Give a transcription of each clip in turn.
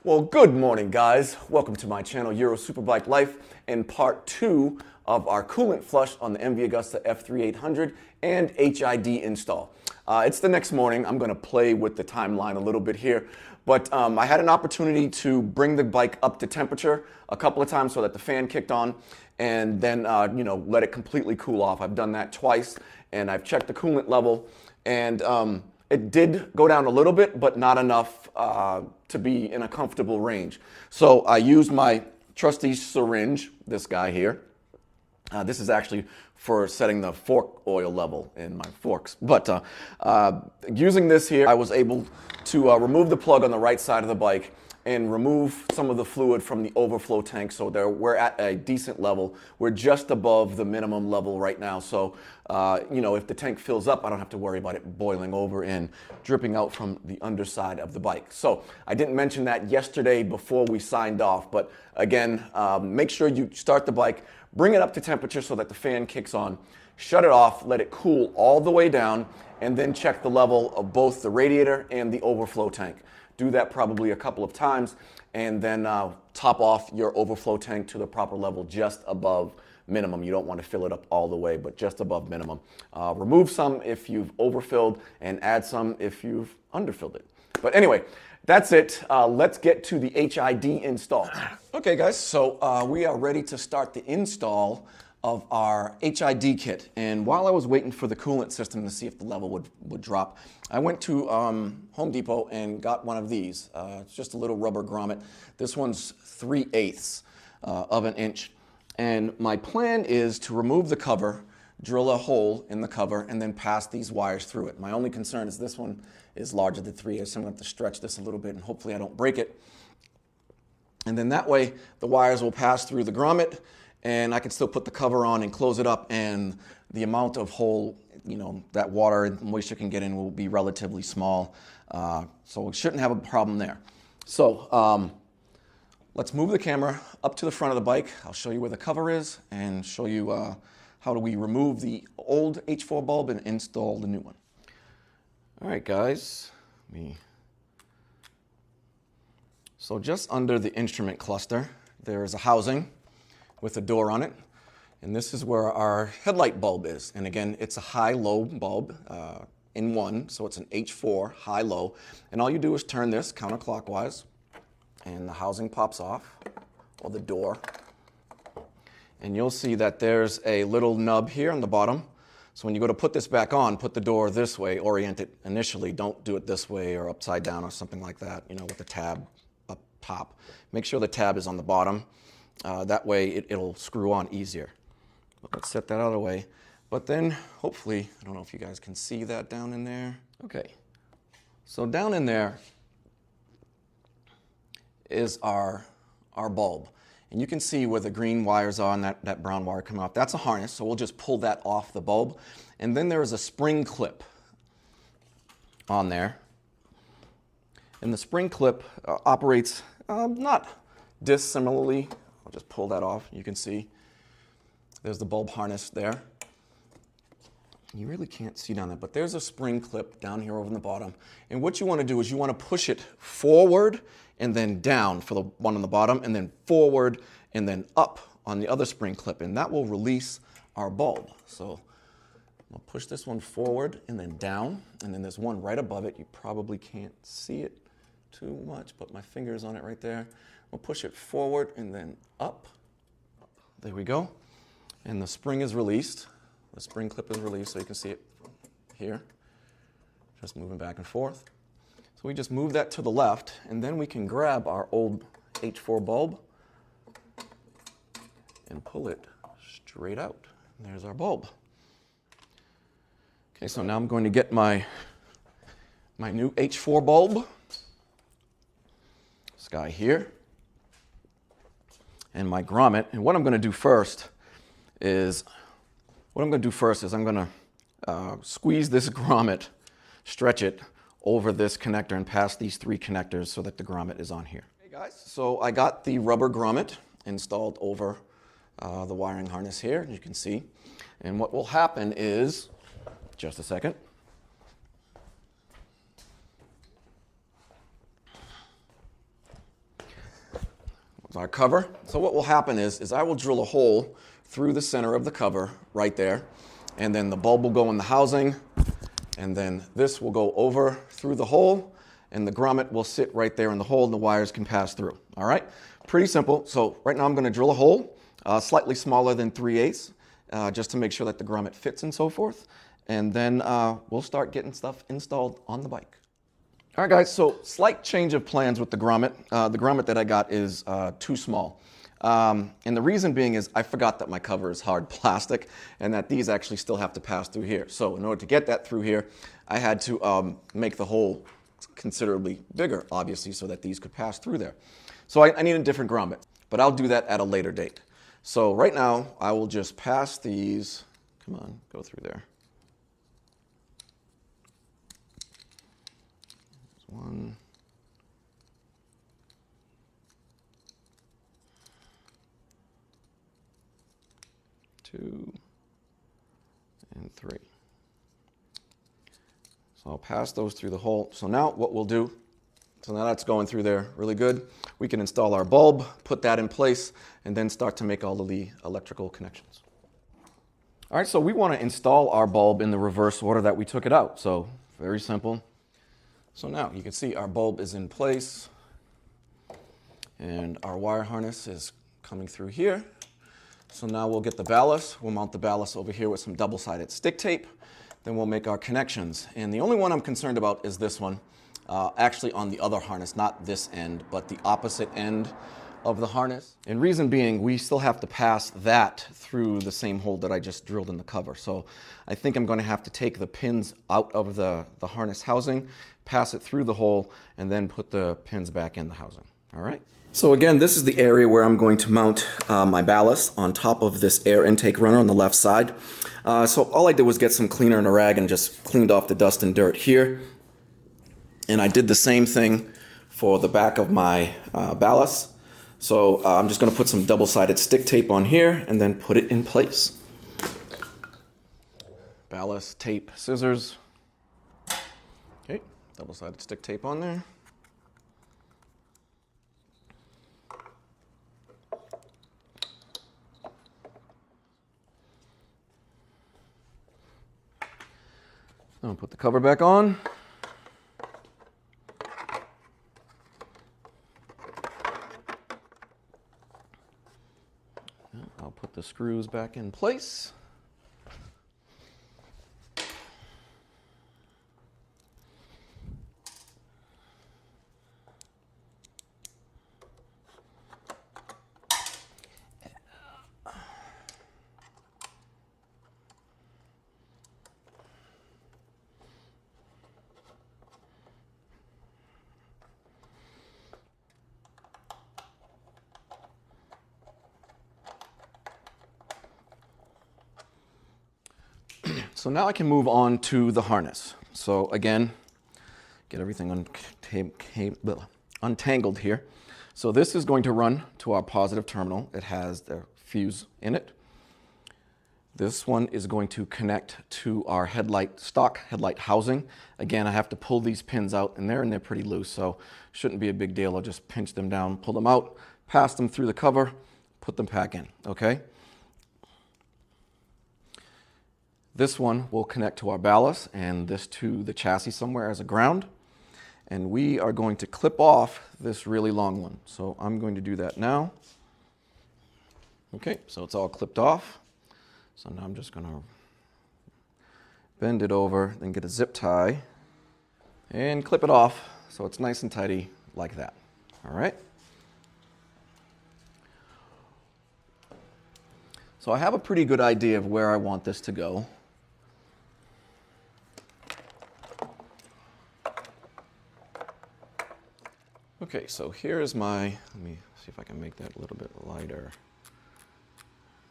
Well, good morning, guys. Welcome to my channel, Euro Superbike Life, and part 2 of our coolant flush on the MV Agusta F3800 and HID install. It's the next morning. I'm going to play with the timeline a little bit here, but I had an opportunity to bring the bike up to temperature a couple of times so that the fan kicked on, and then let it completely cool off. I've done that twice, and I've checked the coolant level, and it did go down a little bit, but not enough to be in a comfortable range. So I used my trusty syringe, this guy here. This is actually for setting the fork oil level in my forks. But using this here, I was able to remove the plug on the right side of the bike and remove some of the fluid from the overflow tank. So we're at a decent level. We're just above the minimum level right now. So, if the tank fills up, I don't have to worry about it boiling over and dripping out from the underside of the bike. So I didn't mention that yesterday before we signed off. But again, make sure you start the bike, bring it up to temperature so that the fan kicks on, shut it off, let it cool all the way down, and then check the level of both the radiator and the overflow tank. Do that probably a couple of times, and then top off your overflow tank to the proper level just above minimum. You don't want to fill it up all the way, but just above minimum. Remove some if you've overfilled and add some if you've underfilled it. But anyway, that's it. Let's get to the HID install. Okay, guys, so we are ready to start the install of our HID kit. And while I was waiting for the coolant system to see if the level would drop, I went to Home Depot and got one of these. It's just a little rubber grommet. This one's 3/8 of an inch. And my plan is to remove the cover, drill a hole in the cover, and then pass these wires through it. My only concern is this one is larger than 3/8, so I'm going to have to stretch this a little bit, and hopefully I don't break it. And then that way, the wires will pass through the grommet, and I can still put the cover on and close it up, and the amount of hole, that water and moisture can get in will be relatively small. So we shouldn't have a problem there. So let's move the camera up to the front of the bike. I'll show you where the cover is and show you how do we remove the old H4 bulb and install the new one. All right, guys. So just under the instrument cluster, there is a housing with a door on it, and this is where our headlight bulb is. And again, it's a high-low bulb in one, so it's an H4 high-low. And all you do is turn this counterclockwise, and the housing pops off, or the door. And you'll see that there's a little nub here on the bottom. So when you go to put this back on, put the door this way, orient it initially. Don't do it this way or upside down or something like that, with the tab up top. Make sure the tab is on the bottom. That way it'll screw on easier. But let's set that out of the way. But then hopefully, I don't know if you guys can see that down in there. Okay, so down in there is our bulb. And you can see where the green wires are and that brown wire coming off. That's a harness, so we'll just pull that off the bulb. And then there is a spring clip on there. And the spring clip operates not dissimilarly. I'll just pull that off. You can see there's the bulb harness there. You really can't see down there, but there's a spring clip down here over in the bottom. And what you want to do is you want to push it forward and then down for the one on the bottom, and then forward and then up on the other spring clip, and that will release our bulb. So I'll push this one forward and then down, and then there's one right above it. You probably can't see it too much, but my finger is on it right there. We'll push it forward and then up. There we go. And the spring is released. The spring clip is released, so you can see it here. Just moving back and forth. So we just move that to the left, and then we can grab our old H4 bulb and pull it straight out. And there's our bulb. Okay, so now I'm going to get my new H4 bulb. This guy here. And my grommet. And what I'm going to do first is I'm going to squeeze this grommet, stretch it over this connector and pass these 3 connectors so that the grommet is on here. Hey guys, so I got the rubber grommet installed over the wiring harness here, you can see. And what will happen is, just a second. our cover. So what will happen is I will drill a hole through the center of the cover right there, and then the bulb will go in the housing, and then this will go over through the hole, and the grommet will sit right there in the hole, and the wires can pass through. All right, pretty simple. So right now I'm going to drill a hole slightly smaller than 3/8, just to make sure that the grommet fits and so forth, and then we'll start getting stuff installed on the bike. All right, guys, so slight change of plans with the grommet. The grommet that I got is too small. And the reason being is I forgot that my cover is hard plastic and that these actually still have to pass through here. So in order to get that through here, I had to make the hole considerably bigger, obviously, so that these could pass through there. So I need a different grommet, but I'll do that at a later date. So right now, I will just pass these, come on, go through there. 1, 2, and 3. So I'll pass those through the hole. So now what we'll do, so now that's going through there really good. We can install our bulb, put that in place, and then start to make all of the electrical connections. All right, so we want to install our bulb in the reverse order that we took it out. So very simple. So now you can see our bulb is in place and our wire harness is coming through here. So now we'll get the ballast. We'll mount the ballast over here with some double-sided stick tape. Then we'll make our connections. And the only one I'm concerned about is this one, actually on the other harness, not this end, but the opposite end of the harness. And reason being, we still have to pass that through the same hole that I just drilled in the cover. So I think I'm going to have to take the pins out of the harness housing, pass it through the hole, and then put the pins back in the housing. All right. So again, this is the area where I'm going to mount my ballast on top of this air intake runner on the left side. So all I did was get some cleaner and a rag and just cleaned off the dust and dirt here. And I did the same thing for the back of my ballast. So I'm just going to put some double-sided stick tape on here and then put it in place. Ballast, tape, scissors. Okay, double-sided stick tape on there. I'll put the cover back on. I'll put the screws back in place. So now I can move on to the harness. So again, get everything untangled here. So this is going to run to our positive terminal. It has the fuse in it. This one is going to connect to our headlight, stock headlight housing. Again, I have to pull these pins out and they're pretty loose, so shouldn't be a big deal. I'll just pinch them down, pull them out, pass them through the cover, put them back in, okay? This one will connect to our ballast and this to the chassis somewhere as a ground. And we are going to clip off this really long one. So I'm going to do that now. Okay, so it's all clipped off. So now I'm just going to bend it over, then get a zip tie and clip it off so it's nice and tidy like that. All right. So I have a pretty good idea of where I want this to go. Okay, so here's my, let me see if I can make that a little bit lighter.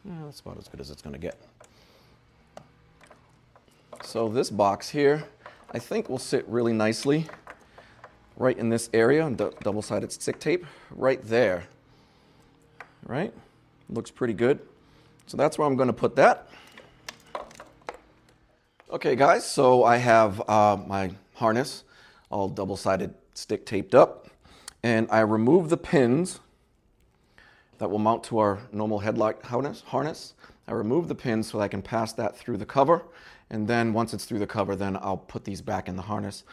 Yeah, that's about as good as it's going to get. So this box here, I think will sit really nicely right in this area, double-sided stick tape, right there. Right? Looks pretty good. So that's where I'm going to put that. Okay, guys, so I have my harness all double-sided stick taped up. And I remove the pins that will mount to our normal headlight harness. I remove the pins so that I can pass that through the cover, and then once it's through the cover, then I'll put these back in the harness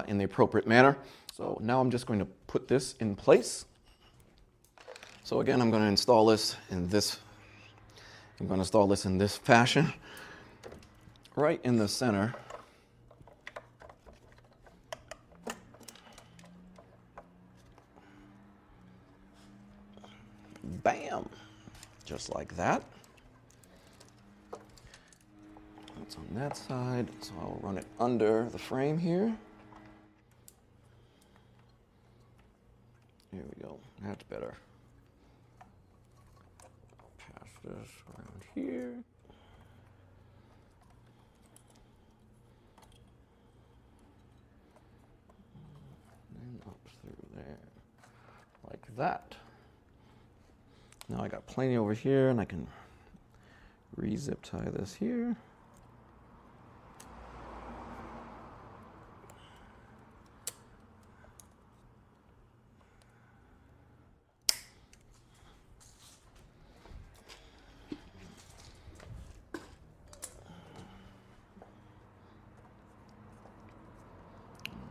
in the appropriate manner. So now I'm just going to put this in place. So again, I'm going to install this in this fashion, right in the center. Bam! Just like that. That's on that side, so I'll run it under the frame here. Here we go, that's better. Pass this around here. And up through there, like that. Now I got plenty over here, and I can re-zip tie this here.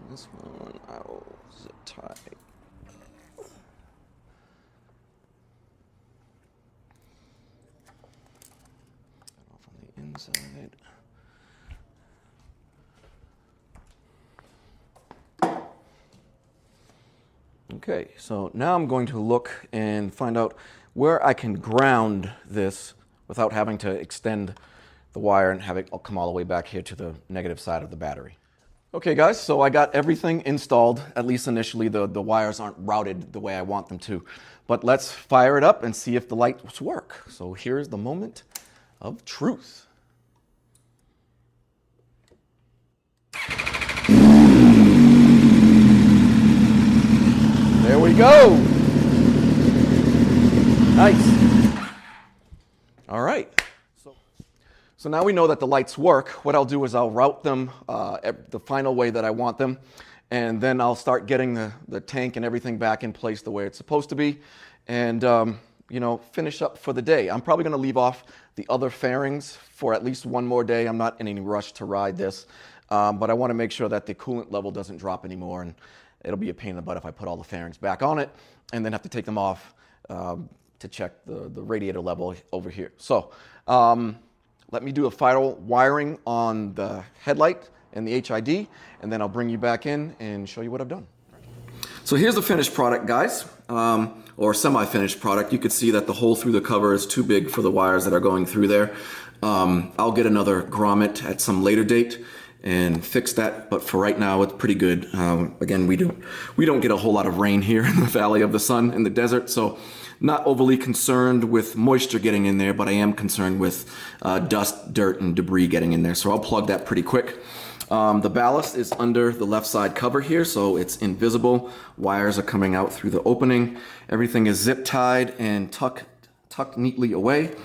This one I will zip tie. Off on the inside. Okay, so now I'm going to look and find out where I can ground this without having to extend the wire and have it come all the way back here to the negative side of the battery. Okay guys, so I got everything installed, at least initially. The wires aren't routed the way I want them to. But let's fire it up and see if the lights work. So here's the moment of truth. There we go. Nice. All right. So now we know that the lights work. What I'll do is I'll route them the final way that I want them, and then I'll start getting the tank and everything back in place the way it's supposed to be, and you know, finish up for the day. I'm probably going to leave off the other fairings for at least one more day. I'm not in any rush to ride this, but I want to make sure that the coolant level doesn't drop anymore, and it'll be a pain in the butt if I put all the fairings back on it and then have to take them off to check the radiator level over here. So let me do a final wiring on the headlight and the HID, and then I'll bring you back in and show you what I've done. So here's the finished product, guys, or semi-finished product. You can see that the hole through the cover is too big for the wires that are going through there. I'll get another grommet at some later date and fix that, but for right now it's pretty good. Again, we don't get a whole lot of rain here in the Valley of the Sun in the desert, so not overly concerned with moisture getting in there, but I am concerned with dust, dirt, and debris getting in there, so I'll plug that pretty quick. The ballast is under the left side cover here, so it's invisible. Wires are coming out through the opening. Everything is zip tied and tucked neatly away.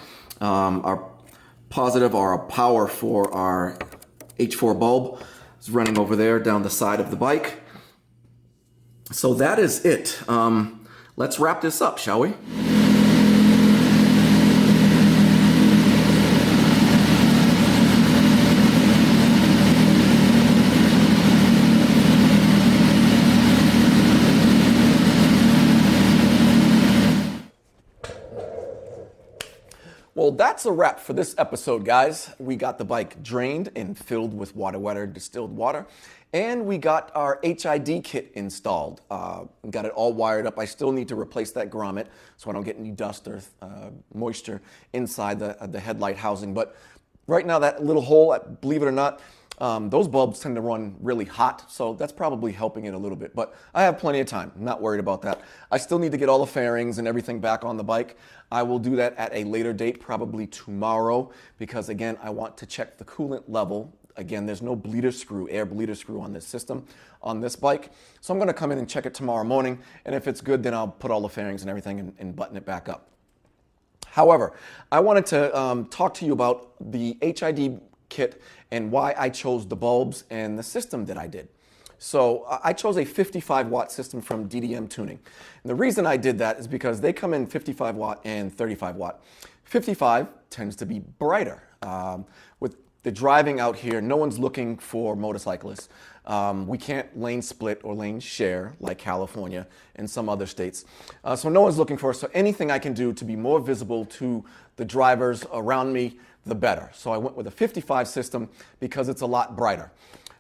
Our positive, or our power for our H4 bulb is running over there down the side of the bike. So that is it. Let's wrap this up, shall we? Well, that's a wrap for this episode, guys. We got the bike drained and filled with Waddell Rd distilled water, and we got our HID kit installed. Got it all wired up. I still need to replace that grommet so I don't get any dust or moisture inside the headlight housing. But right now, that little hole, believe it or not, those bulbs tend to run really hot, so that's probably helping it a little bit. But I have plenty of time. I'm not worried about that. I still need to get all the fairings and everything back on the bike. I will do that at a later date, probably tomorrow, because again, I want to check the coolant level. Again, there's no bleeder screw, air bleeder screw on this system, on this bike. So I'm going to come in and check it tomorrow morning, and if it's good, then I'll put all the fairings and everything and button it back up. However, I wanted to talk to you about the HID kit and why I chose the bulbs and the system that I did. So I chose a 55 watt system from DDM Tuning. And the reason I did that is because they come in 55 watt and 35 watt. 55 tends to be brighter. With the driving out here, no one's looking for motorcyclists. We can't lane split or lane share like California and some other states. So no one's looking for us. So anything I can do to be more visible to the drivers around me, the better. So I went with a 55 system because it's a lot brighter.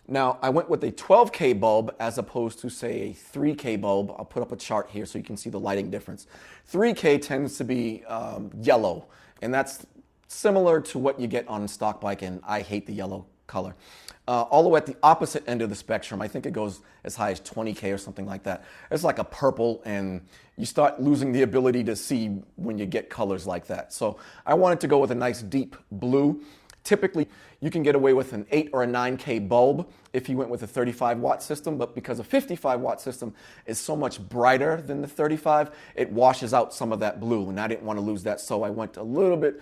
Now, I went with a 12K bulb as opposed to, say, a 3K bulb. I'll put up a chart here so you can see the lighting difference. 3K tends to be yellow, and that's similar to what you get on stock bike, and I hate the yellow color. All the way at the opposite end of the spectrum, I think it goes as high as 20K or something like that. It's like a purple, and you start losing the ability to see when you get colors like that. So I wanted to go with a nice deep blue. Typically, you can get away with an 8 or a 9K bulb if you went with a 35 watt system, but because a 55 watt system is so much brighter than the 35, it washes out some of that blue, and I didn't want to lose that, so I went a little bit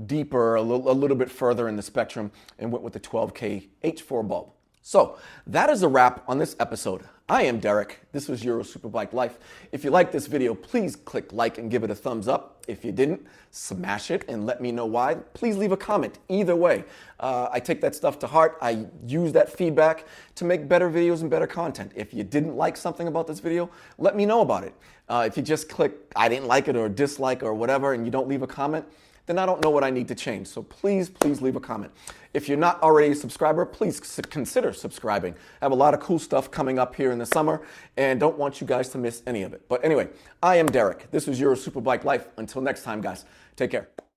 deeper, a little bit further in the spectrum and went with the 12K H4 bulb. So that is a wrap on this episode. I am Derek. This was Euro Superbike Life. If you liked this video, please click like and give it a thumbs up. If you didn't, smash it and let me know why. Please leave a comment. Either way, I take that stuff to heart. I use that feedback to make better videos and better content. If you didn't like something about this video, let me know about it. If you just click I didn't like it or dislike or whatever and you don't leave a comment, then I don't know what I need to change. So please leave a comment. If you're not already a subscriber, please consider subscribing. I have a lot of cool stuff coming up here in the summer and don't want you guys to miss any of it. But anyway, I am Derek. This was Euro Superbike Life. Until next time, guys, take care.